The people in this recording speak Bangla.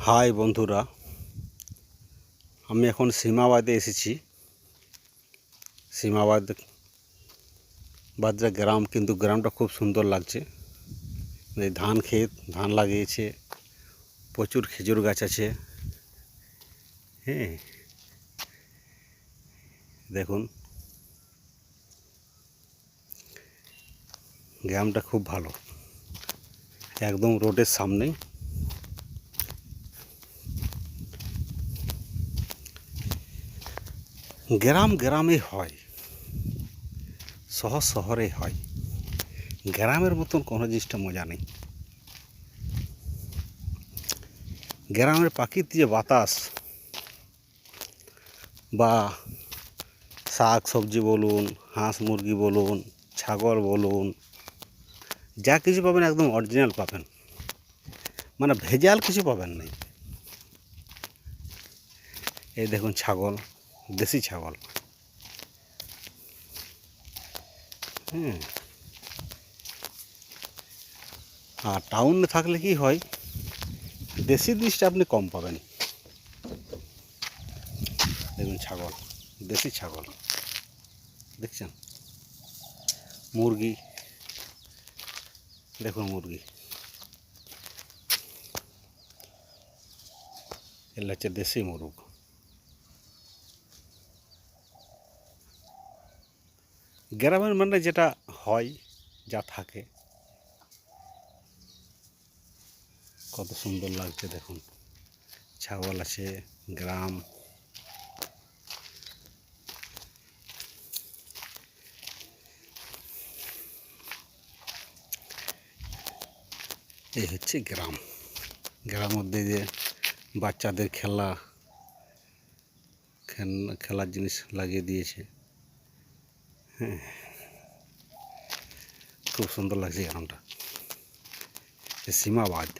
হাই বন্ধুরা, আমি এখন সীমাবাদে এসেছি। বাদরা গ্রাম, কিন্তু গ্রামটা খুব সুন্দর লাগছে। এই ধান ক্ষেত, ধান লাগিয়েছে, প্রচুর খেজুর গাছ আছে। হ্যাঁ, দেখুন গ্রামটা খুব ভালো, একদম রোডের সামনেই। গ্রাম গ্রামে হয়, শহর শহরে হয়। গ্রামের মতন কোনো জিনিসটা মজা নেই। গ্রামের প্রাকৃতিক যে বাতাস বা শাক সবজি বলুন, হাঁস মুরগি বলুন, ছাগল বলুন, যা কিছু পাবেন একদম অরিজিনাল পাবেন, মানে ভেজাল কিছু পাবেন না। এই দেখুন ছাগল, দেশি ছাগল। হ্যাঁ, আর টাউনে থাকলে কি হয়, দেশি জিনিসটা আপনি কম পাবেন। দেখুন ছাগল, দেশি ছাগল দেখছেন। মুরগি দেখুন, মুরগি, এগুলো হচ্ছে দেশি মুরগ। গ্রামের মানে যেটা হয়, যা থাকে, কত সুন্দর লাগছে দেখুন। ছাগল আছে, গ্রাম। এই হচ্ছে গ্রাম। গ্রামের মধ্যে যে বাচ্চাদের খেলার জিনিস লাগিয়ে দিয়েছে। হ্যাঁ, খুব সুন্দর লাগছে গ্রামটা। সীমাবাদ।